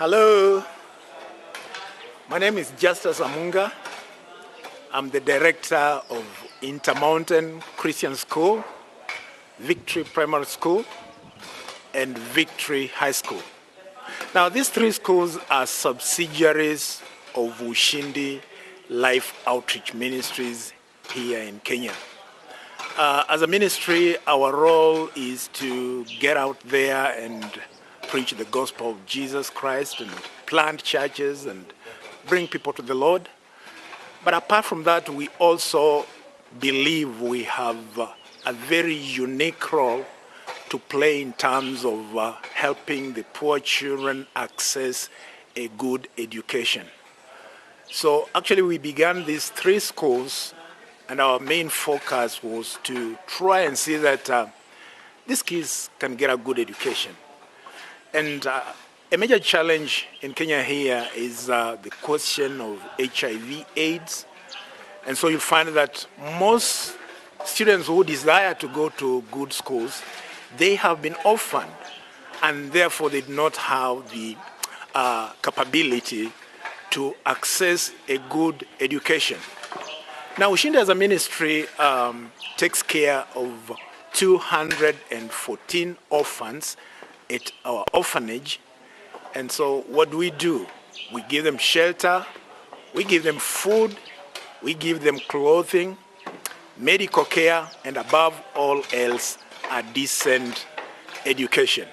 Hello, my name is Justus Amunga. I'm the director of Intermountain Christian School, Victory Primary School, and Victory High School. Now, these three schools are subsidiaries of Ushindi Life Outreach Ministries here in Kenya. As a ministry, our role is to get out there and preach the gospel of Jesus Christ and plant churches and bring people to the Lord. But apart from that, we also believe we have a very unique role to play in terms of helping the poor children access a good education. So actually we began these three schools, and our main focus was to try and see that these kids can get a good education. And a major challenge in Kenya here is the question of HIV/AIDS. And so you find that most students who desire to go to good schools, they have been orphaned, and therefore they do not have the capability to access a good education. Now, Ushindi as a ministry takes care of 214 orphans at our orphanage. And so what do? We give them shelter, we give them food, we give them clothing, medical care, and above all else, a decent education.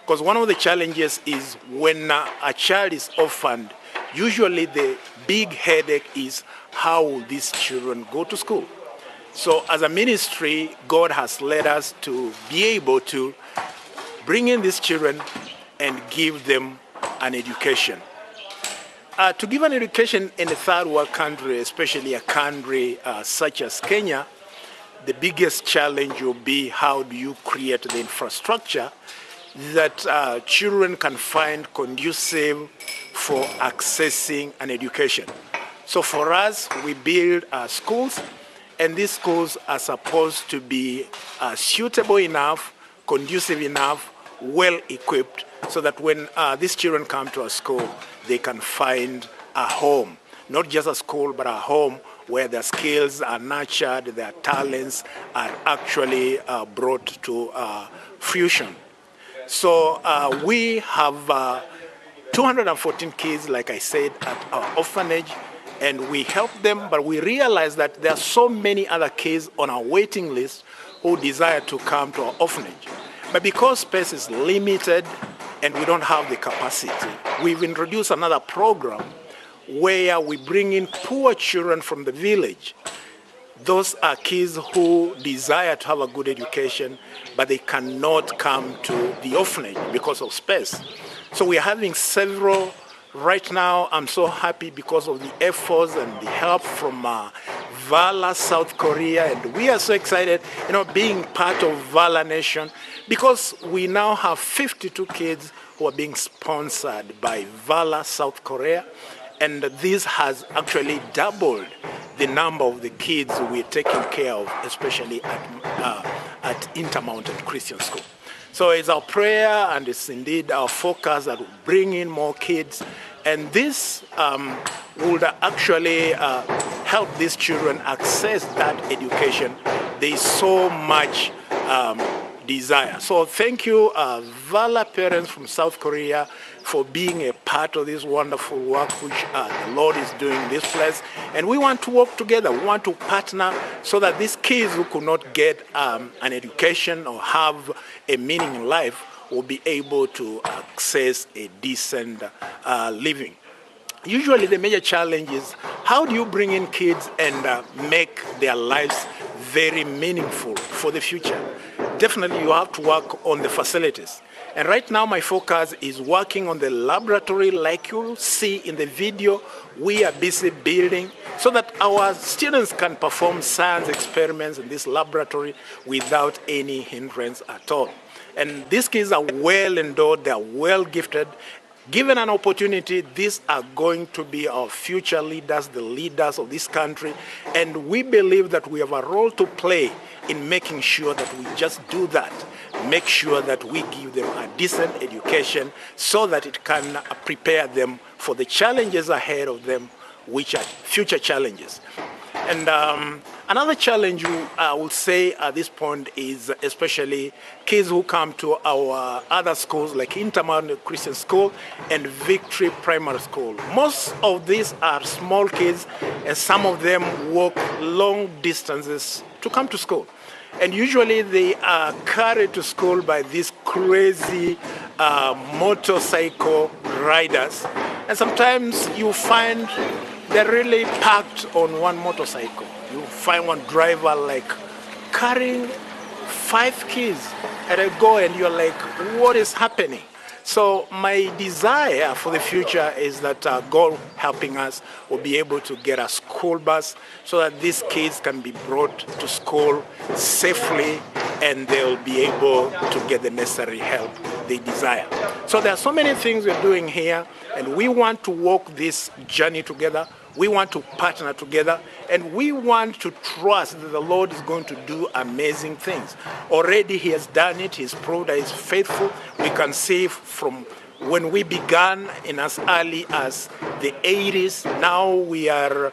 Because one of the challenges is when a child is orphaned, usually the big headache is how will these children go to school? So as a ministry, God has led us to be able to bring in these children and give them an education. To give an education in a third world country, especially a country such as Kenya, the biggest challenge will be how do you create the infrastructure that children can find conducive for accessing an education. So for us, we build schools, and these schools are supposed to be suitable enough, conducive enough, well-equipped, so that when these children come to a school, they can find a home. Not just a school, but a home where their skills are nurtured, their talents are actually brought to fruition. So we have 214 kids, like I said, at our orphanage, and we help them, but we realize that there are so many other kids on our waiting list who desire to come to our orphanage. But because space is limited and we don't have the capacity, we've introduced another program where we bring in poor children from the village. Those are kids who desire to have a good education, but they cannot come to the orphanage because of space. So we're having several. Right now, I'm so happy because of the efforts and the help from Valor, South Korea, and we are so excited, being part of Valor Nation, because we now have 52 kids who are being sponsored by Valor, South Korea, and this has actually doubled the number of the kids we're taking care of, especially at Intermountain Christian School. So it's our prayer, and it's indeed our focus that will bring in more kids, and this would actually help these children access that education they so much desire. So thank you, Valor parents from South Korea, for being a part of this wonderful work which the Lord is doing in this place. And we want to work together, we want to partner so that these kids who could not get an education or have a meaning in life will be able to access a decent living. Usually the major challenge is how do you bring in kids and make their lives very meaningful for the future? Definitely you have to work on the facilities. And right now my focus is working on the laboratory, like you'll see in the video. We are busy building so that our students can perform science experiments in this laboratory without any hindrance at all. And these kids are well endowed, they are well gifted. Given an opportunity, these are going to be our future leaders, the leaders of this country, and we believe that we have a role to play in making sure that we just do that. make sure that we give them a decent education so that it can prepare them for the challenges ahead of them, which are future challenges. And another challenge I would say at this point is especially kids who come to our other schools like Intermount Christian School and Victory Primary School. Most of these are small kids, and some of them walk long distances to come to school. And usually they are carried to school by these crazy motorcycle riders. And sometimes you find they're really packed on one motorcycle. You find one driver like carrying 5 kids at a go, and you're like, what is happening? So my desire for the future is that God helping us will be able to get a school bus so that these kids can be brought to school safely and they'll be able to get the necessary help they desire. So there are so many things we're doing here, and we want to walk this journey together. We want to partner together, and we want to trust that the Lord is going to do amazing things. Already He has done it. He's proved that He's faithful. We can see from when we began in as early as the 80s, now we are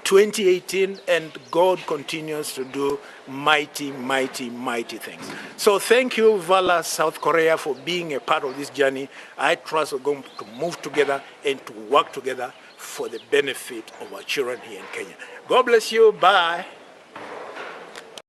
2018, and God continues to do mighty, mighty, mighty things. So thank you, Valor, South Korea, for being a part of this journey. I trust we're going to move together and to work together for the benefit of our children here in Kenya. God bless you. Bye.